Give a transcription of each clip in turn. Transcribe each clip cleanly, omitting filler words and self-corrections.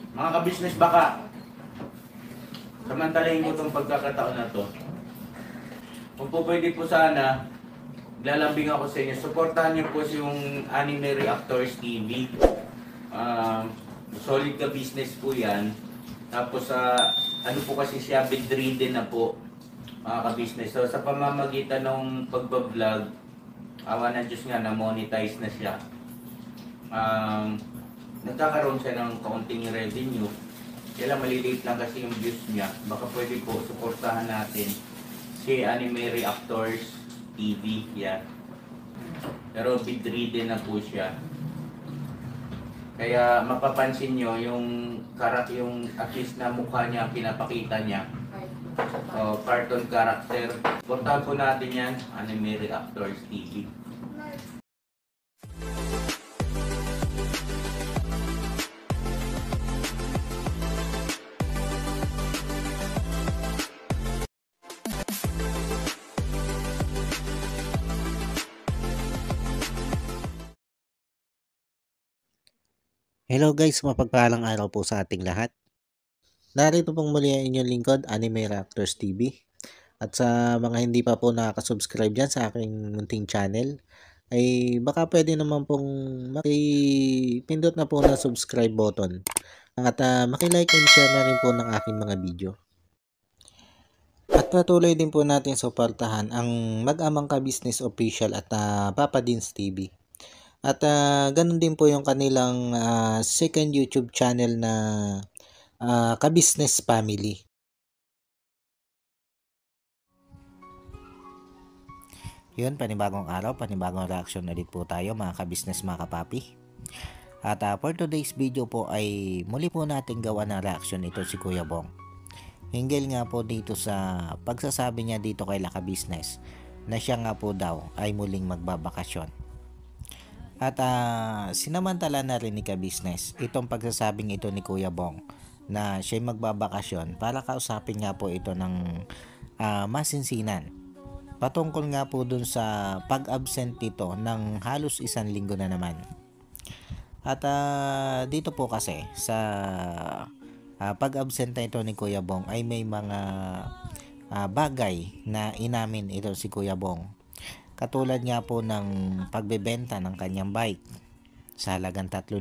Mga ka-business, baka samantalahin ko itong pagkakataon na to. Kung po pwede po sana, lalambing ako sa inyo. Supportahan niyo po yung Anime Reactors TV. Solid ka business po yan. Tapos ano po kasi siya, bedridden na po, mga ka-business. So sa pamamagitan ng pagbablog, awa ng Diyos nga, na-monetize na siya. Nagkakaroon siya ng kaunting revenue. Kaya maliliit lang kasi yung views niya. Baka pwede po suportahan natin si Anime Reactors TV. Yan. Pero bedridden na po siya. Kaya mapapansin nyo yung at least na mukha niya, pinapakita niya. Cartoon character. Suportahan po natin yan, Anime Reactors TV. Hello guys, mapagpalang araw po sa ating lahat. Narito pong muli ang inyong lingkod, Anime Reactors TV. At sa mga hindi pa po nakaka-subscribe dyan sa aking munting channel, ay baka pwede naman pong makipindot na po na subscribe button. At makilike and share na rin po ng aking mga video. At patuloy din po natin suportahan ang Mag-amang Ka-Business Official at Papa Dins TV. At ganun din po yung kanilang second YouTube channel na Ka-Business Family. Yun, panibagong araw, panibagong reaction ulit po tayo mga ka-business, mga kapapi. At for today's video po ay muli po natin gawa ng reaction ito si Kuya Bong. Hinggil nga po dito sa pagsasabi niya dito kay Laka Business na siya nga po daw ay muling magbabakasyon. At sinamantala na rin ni Ka-Business itong pagsasabing ito ni Kuya Bong na siya magbabakasyon para kausapin nga po ito ng masinsinan. Patungkol nga po dun sa pag-absent dito ng halos 1 linggo na naman. At dito po kasi sa pag-absent na ito ni Kuya Bong ay may mga bagay na inamin ito si Kuya Bong. Katulad nga po ng pagbebenta ng kanyang bike sa halagang 3,000.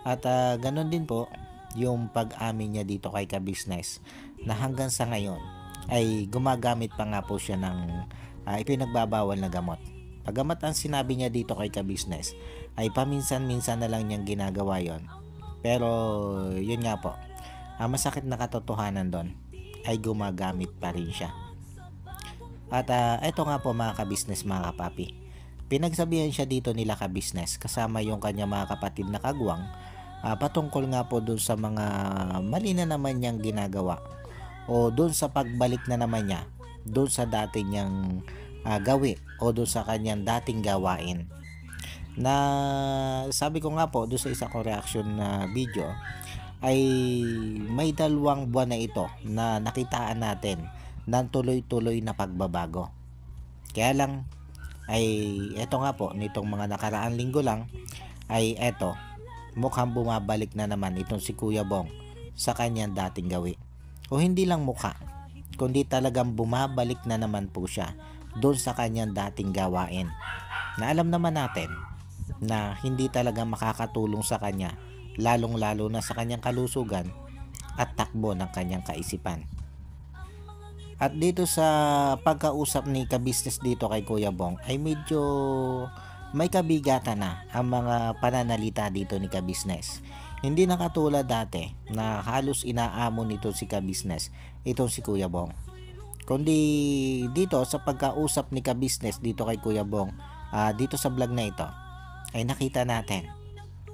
At ganun din po yung pag-amin niya dito kay Ka-Business na hanggang sa ngayon ay gumagamit pa nga po siya ng ipinagbabawal na gamot. Pagamat ang sinabi niya dito kay Ka-Business ay paminsan-minsan na lang niyang ginagawa yon. Pero yun nga po, ang masakit na katotohanan doon ay gumagamit pa rin siya. At ito nga po mga ka-business, mga kapapi, pinagsabihan siya dito nila Ka-Business kasama yung kanya mga kapatid na kagwang patungkol nga po dun sa mga mali na naman niyang ginagawa o dun sa pagbalik na naman niya dun sa dati niyang gawi o dun sa kanyang dating gawain. Na sabi ko nga po dun sa isa kong reaction na video ay may 2 buwan na ito na nakitaan natin ng tuloy-tuloy na pagbabago. Kaya lang ay eto nga po nitong mga nakaraang linggo lang ay eto mukhang bumabalik na naman itong si Kuya Bong sa kanyang dating gawi. O hindi lang mukha, kundi talagang bumabalik na naman po siya doon sa kanyang dating gawain. Na alam naman natin na hindi talaga makakatulong sa kanya, lalong-lalo na sa kanyang kalusugan at takbo ng kanyang kaisipan. At dito sa pagkausap ni Ka-Business dito kay Kuya Bong ay medyo may kabigatan na ang mga pananalita dito ni Ka-Business. Hindi na katulad dati na halos inaamo nito si Ka-Business itong si Kuya Bong. Kundi dito sa pagkausap ni Ka-Business dito kay Kuya Bong dito sa vlog na ito ay nakita natin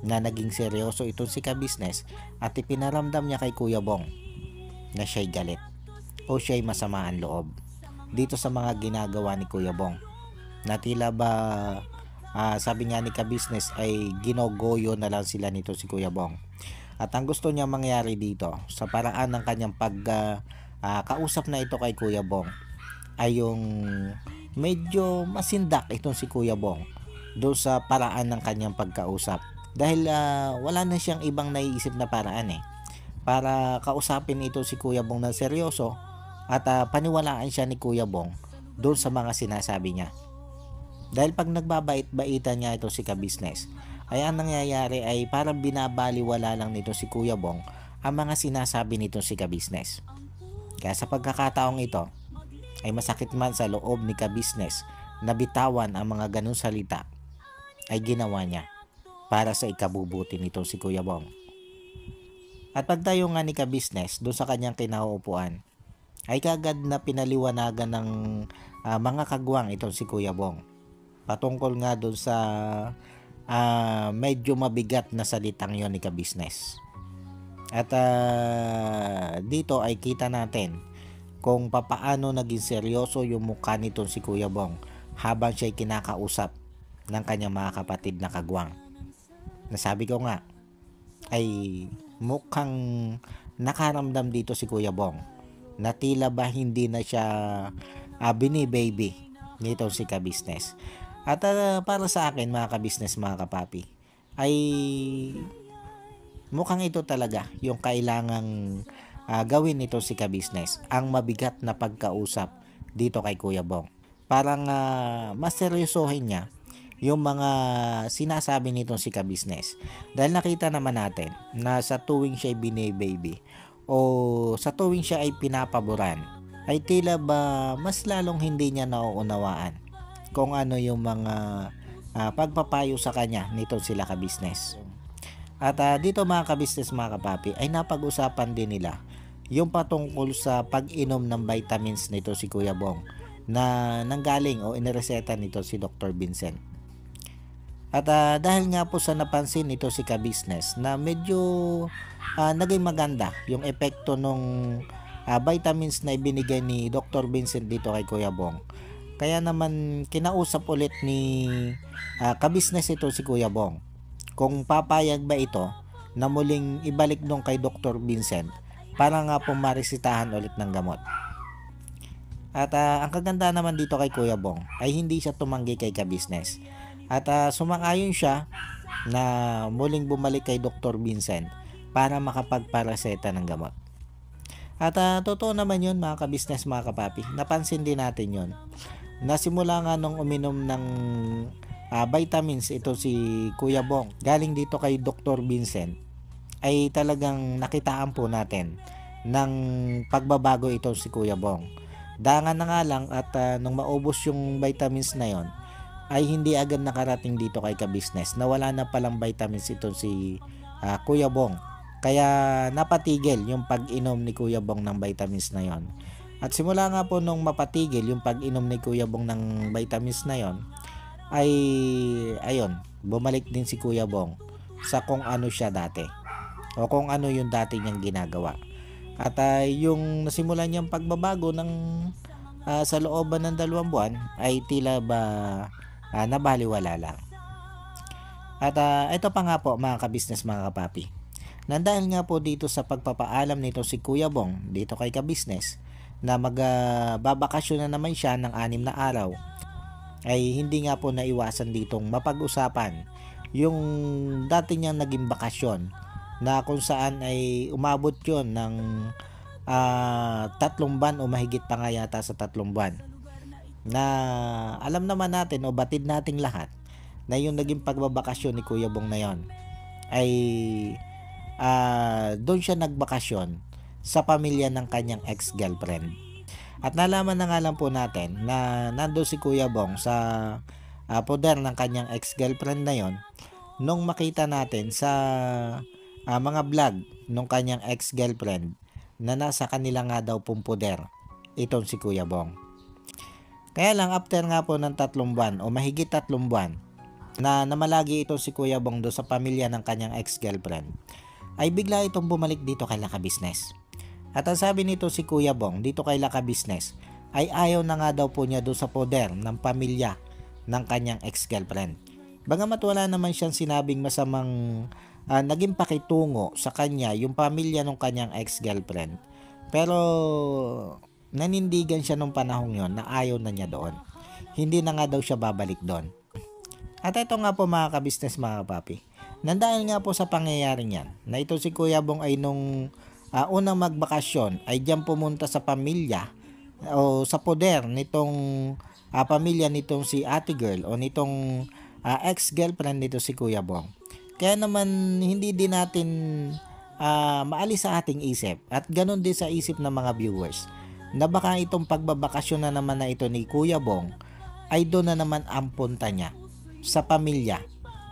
na naging seryoso itong si Ka-Business at ipinaramdam niya kay Kuya Bong na siya'y galit o siya'y masama ang loob dito sa mga ginagawa ni Kuya Bong, na tila ba sabi nga ni Ka-Business ay ginogoyo na lang sila nito si Kuya Bong. At ang gusto niya mangyari dito sa paraan ng kanyang kausap na ito kay Kuya Bong ay yung medyo masindak itong si Kuya Bong doon sa paraan ng kanyang pagkausap Dahil wala na siyang ibang naiisip na paraan para kausapin ito si Kuya Bong ng seryoso at paniwalaan siya ni Kuya Bong doon sa mga sinasabi niya. Dahil pag nagbabait-baitan niya ito si ka-business, ay ang nangyayari ay parang binabaliwala lang nito si Kuya Bong ang mga sinasabi nito si ka-business. Kaya sa pagkakataong ito, ay masakit man sa loob ni ka-business na bitawan ang mga ganun salita, ay ginawa niya para sa ikabubuti nito si Kuya Bong. At pagtayo nga ni ka-business doon sa kanyang kinauupuan, ay kagad na pinaliwanagan ng mga kagwang itong si Kuya Bong patungkol nga doon sa medyo mabigat na salitang yon ni ka-business. At dito ay kita natin kung papaano naging seryoso yung mukha nitong si Kuya Bong habang siya'y kinakausap ng kanyang mga kapatid na kagwang. Nasabi ko nga, ay mukhang nakaramdam dito si Kuya Bong na tila ba hindi na siya bini-baby nitong si ka-business. At para sa akin mga ka-business, mga kapapi, ay mukhang ito talaga yung kailangang gawin nito si ka-business, ang mabigat na pagkausap dito kay Kuya Bong. Parang mas seryosohin niya yung mga sinasabi nitong si ka-business. Dahil nakita naman natin na sa tuwing siya ay bini-baby o sa tuwing siya ay pinapaboran, ay tila ba mas lalong hindi niya nauunawaan kung ano yung mga pagpapayo sa kanya nitong sila ka-business. At dito mga ka-business, mga kapapi, ay napag-usapan din nila yung patungkol sa pag-inom ng vitamins nito si Kuya Bong na nanggaling o inireseta nito si Dr. Vincent. At dahil nga po sa napansin nito si ka-business na medyo naging maganda yung epekto nung vitamins na ibinigay ni Dr. Vincent dito kay Kuya Bong, kaya naman kinausap ulit ni ka-business ito si Kuya Bong kung papayag ba ito na muling ibalik nung kay Dr. Vincent para nga po maresitahan ulit ng gamot. At ang kaganda naman dito kay Kuya Bong ay hindi siya tumanggi kay ka-business. At sumang-ayon siya na muling bumalik kay Dr. Vincent para makapagparaseta ng gamot. At totoo naman yun mga ka-business, mga kapapi. Napansin din natin yun na simula nga nung uminom ng vitamins ito si Kuya Bong galing dito kay Dr. Vincent, ay talagang nakitaan po natin ng pagbabago ito si Kuya Bong. Dangan na nga lang at nung maubos yung vitamins na yon, ay hindi agad nakarating dito kay ka-business na wala na palang vitamins ito si Kuya Bong. Kaya napatigil yung pag-inom ni Kuya Bong ng vitamins na yon. At simula nga po nung mapatigil yung pag-inom ni Kuya Bong ng vitamins na yon, ay ayun, bumalik din si Kuya Bong sa kung ano siya dati o kung ano yung dati niyang ginagawa. At yung nasimulan niyang pagbabago ng sa looban ng 2 buwan ay tila ba nabaliwala lang. At ito pa nga po mga ka-business, mga kapapi, na dahil nga po dito sa pagpapaalam nito si Kuya Bong dito kay ka-business na magbabakasyon na naman siya ng 6 na araw, ay hindi nga po naiwasan ditong mapag-usapan yung dati niyang naging bakasyon na kung saan ay umabot yun ng 3 buwan o mahigit pa nga yata sa 3 buwan, na alam naman natin o batid nating lahat na yung naging pagbabakasyon ni Kuya Bong na yon ay doon siya nagbakasyon sa pamilya ng kanyang ex-girlfriend. At nalaman na nga lang po natin na nandoon si Kuya Bong sa poder ng kanyang ex-girlfriend na yon nung makita natin sa mga vlog nung kanyang ex-girlfriend na nasa kanila nga daw pong poder itong si Kuya Bong. Kaya lang after nga po ng 3 buwan o mahigit 3 buwan na namalagi itong si Kuya Bong doon sa pamilya ng kanyang ex-girlfriend, ay bigla itong bumalik dito kay Laka Business. At ang sabi nito si Kuya Bong dito kay Laka Business ay ayaw na nga daw po niya doon sa poder ng pamilya ng kanyang ex-girlfriend. Bagamat wala naman siyang sinabing masamang naging pakitungo sa kanya yung pamilya ng kanyang ex-girlfriend, pero nanindigan siya nung panahong yon na ayaw na niya doon. Hindi na nga daw siya babalik doon. At ito nga po mga ka-business, mga kapapi, Nandahil nga po sa pangyayaring yan, na ito si Kuya Bong ay nung unang magbakasyon ay diyan pumunta sa pamilya o sa poder nitong pamilya nitong si Ate Girl o nitong ex-girlfriend nito si Kuya Bong. Kaya naman hindi din natin maalis sa ating isip at ganun din sa isip ng mga viewers na baka itong pagbabakasyon na naman na ito ni Kuya Bong ay doon na naman ang punta niya sa pamilya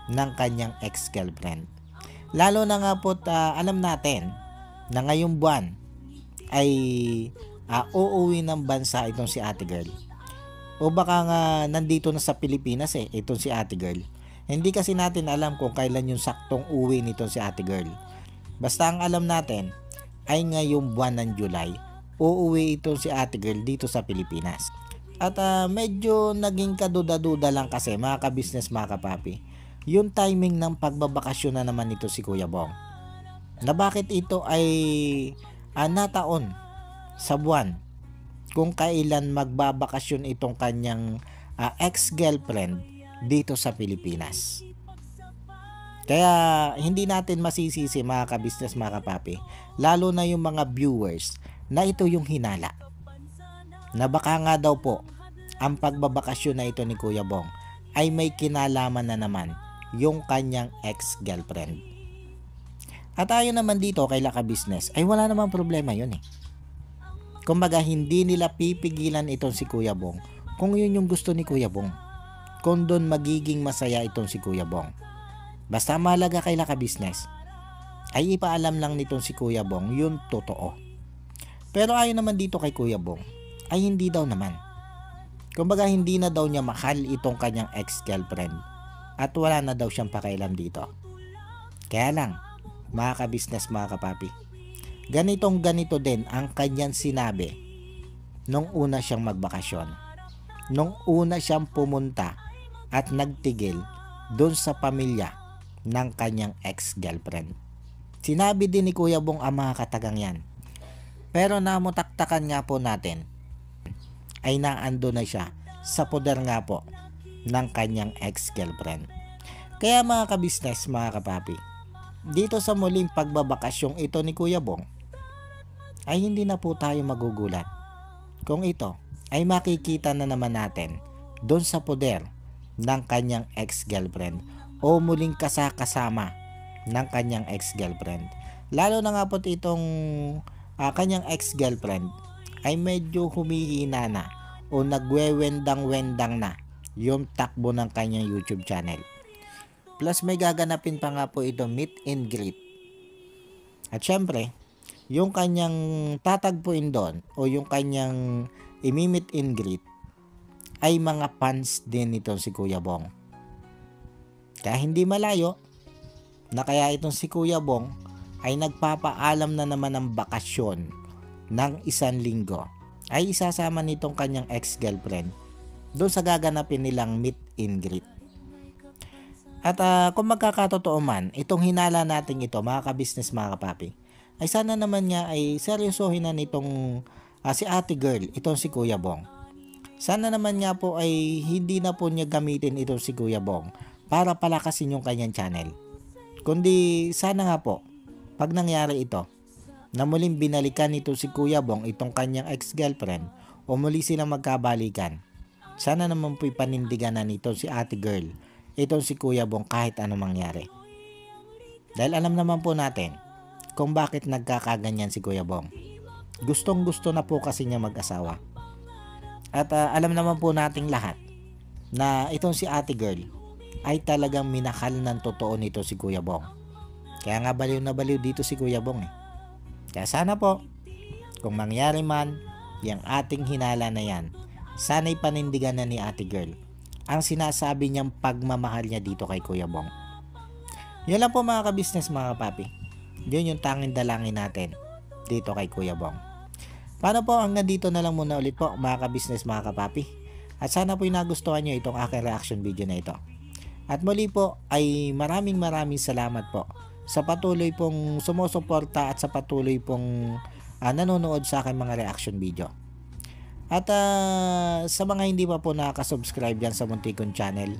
ng kanyang ex-girlfriend. Lalo na nga po alam natin na ngayong buwan ay uuwi ng bansa itong si Ate Girl. O baka nga nandito na sa Pilipinas itong si Ate Girl. Hindi kasi natin alam kung kailan yung saktong uwi nitong si Ate Girl. Basta ang alam natin ay ngayong buwan ng July, uuwi itong si Ate Girl dito sa Pilipinas. At medyo naging kaduda-duda lang kasi mga ka-business, mga kapapi, yung timing ng pagbabakasyon na naman nito si Kuya Bong. Na bakit ito ay nataon sa buwan kung kailan magbabakasyon itong kanyang ex-girlfriend dito sa Pilipinas. Kaya hindi natin masisisi mga ka-business, mga kapapi, lalo na yung mga viewers na ito yung hinala. Na baka nga daw po ang pagbabakasyon na ito ni Kuya Bong ay may kinalaman na naman yung kanyang ex-girlfriend. At ayon naman dito kay Laka Business ay wala namang problema yun Kumbaga hindi nila pipigilan itong si Kuya Bong kung yun yung gusto ni Kuya Bong. Kung doon magiging masaya itong si Kuya Bong. Basta mahalaga kay Laka Business ay ipaalam lang nitong si Kuya Bong yung totoo. Pero ayon naman dito kay Kuya Bong ay hindi daw naman. Kumbaga hindi na daw niya mahal itong kanyang ex-girlfriend at wala na daw siyang pakialam dito. Kaya lang, mga ka-business, mga kapapi, ganito din ang kanyang sinabi nung una siyang magbakasyon. Nung una siyang pumunta at nagtigil doon sa pamilya ng kanyang ex-girlfriend. Sinabi din ni Kuya Bong ang mga katagang yan. Pero namutaktakan nga po natin ay naando na siya sa poder nga po ng kanyang ex-girlfriend. Kaya mga ka-business, mga kapapi, dito sa muling pagbabakasyong ito ni Kuya Bong ay hindi na po tayo magugulat kung ito ay makikita na naman natin doon sa poder ng kanyang ex-girlfriend o muling kasama ng kanyang ex-girlfriend. Lalo na nga po itong kanyang ex-girlfriend ay medyo humihina na o nagwewendang-wendang na yung takbo ng kanyang YouTube channel. Plus may gaganapin pa nga po ito meet and greet. At syempre, yung kanyang tatagpuin doon o yung kanyang imi-meet and greet ay mga fans din nito si Kuya Bong. Kaya hindi malayo na kaya itong si Kuya Bong ay nagpapaalam na naman ng bakasyon ng 1 linggo ay isasama nitong kanyang ex-girlfriend doon sa gaganapin nilang meet and greet. At kung magkakatotoo man, itong hinala natin ito, mga ka-business, mga kapapi, ay sana naman niya ay seryosohin na nitong si Ate Girl, itong si Kuya Bong. Sana naman nga po ay hindi na po niya gamitin itong si Kuya Bong para palakasin yung kanyang channel. Kundi sana nga po, pag nangyari ito, na muling binalikan nito si Kuya Bong itong kanyang ex-girlfriend o muli silang magkabalikan, sana naman po ipanindigan na nito si Ate Girl itong si Kuya Bong kahit anong mangyari. Dahil alam naman po natin kung bakit nagkakaganyan si Kuya Bong. Gustong gusto na po kasi niya mag-asawa. At alam naman po nating lahat na itong si Ate Girl ay talagang minahal ng totoo nito si Kuya Bong. Kaya nga baliw na baliw dito si Kuya Bong Kaya sana po, kung mangyari man, yung ating hinala na yan, sana'y panindigan na ni Ate Girl ang sinasabi niyang pagmamahal niya dito kay Kuya Bong. Yun lang po mga ka-business, mga kapapi. Yun yung tanging dalangin natin dito kay Kuya Bong. Paano po, hanggang dito na lang muna ulit po mga ka-business, mga kapapi. At sana po nagustuhan nyo itong aking reaction video na ito. At muli po ay maraming salamat po sa patuloy pong sumusuporta at sa patuloy pong nanonood sa aking mga reaction video. At sa mga hindi pa po nakaka-subscribe dyan sa muntikong channel,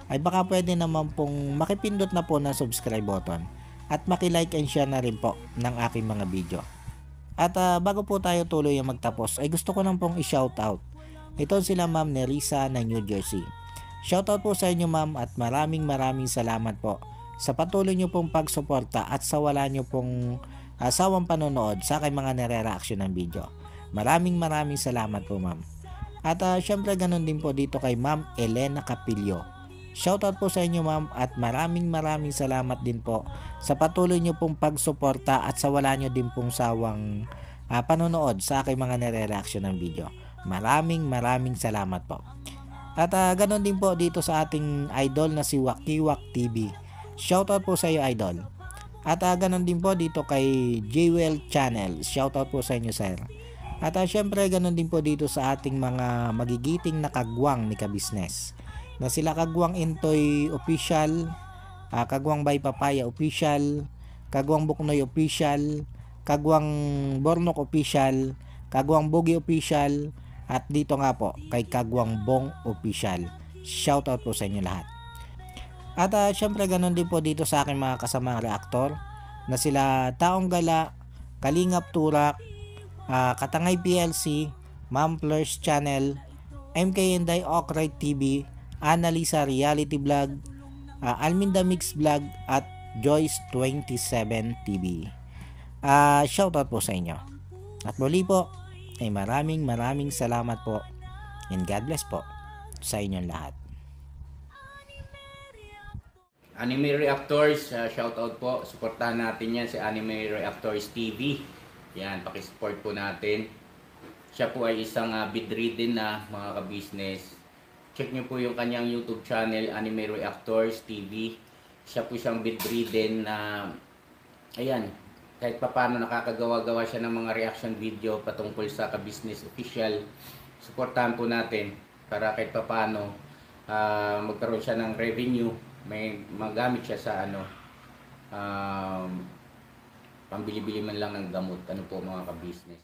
ay baka pwede naman pong makipindot na po ng subscribe button at makilike and share na rin po ng aking mga video. At bago po tayo tuloy ang magtapos ay gusto ko nang pong i-shoutout. Ito sila Ma'am Nerissa ng New Jersey. Shoutout po sa inyo ma'am at maraming salamat po sa patuloy nyo pong pagsuporta at sa wala nyo pong asawang panonood sa aking mga nire-reaction ng video. Maraming salamat po ma'am. At syempre ganun din po dito kay Ma'am Elena Capillo. Shoutout po sa inyo ma'am at maraming salamat din po sa patuloy nyo pong pagsuporta at sa wala nyo din pong sawang panonood sa aking mga nire-reaction ng video. Maraming salamat po. At ganun din po dito sa ating idol na si Wakiwak TV. Shoutout po sa iyo idol. At ganun din po dito kay Jewel Channel. Shoutout po sa inyo sir. At syempre ganun din po dito sa ating mga magigiting na kagwang ni Kabisnes. Na sila Kagwang Intoy Official, Kagwang Bay Papaya Official, Kagwang Buknoy Official, Kagwang Bornok Official, Kagwang Bogi Official, at dito nga po kay Kagwang Bong Official. Shoutout po sa inyo lahat. At syempre ganun din po dito sa aking mga kasamang reactor na sila Taong Gala, Kalingap Turak, Katangay PLC, Ma'am Fleurs Channel, MK Inday Okray TV, Annalisa Reality Vlog, Alminda Mix Vlog at Joyce 27 TV. Shoutout po sa inyo. At muli po ay maraming salamat po and God bless po sa inyong lahat. Anime Reactors, shoutout po. Suportahan natin yan si Anime Reactors TV. Yan, pakisupport po natin. Siya po ay isang bedridden na mga ka-business. Check nyo po yung kanyang YouTube channel, Anime Reactors TV. Siya po siyang bedridden na, ayan, kahit paano nakakagawa-gawa siya ng mga reaction video patungkol sa ka-business official. Suportahan po natin para kahit paano magkaroon siya ng revenue. May magamit siya sa pambili-bili man lang ng gamot. Ano po mga ka-business.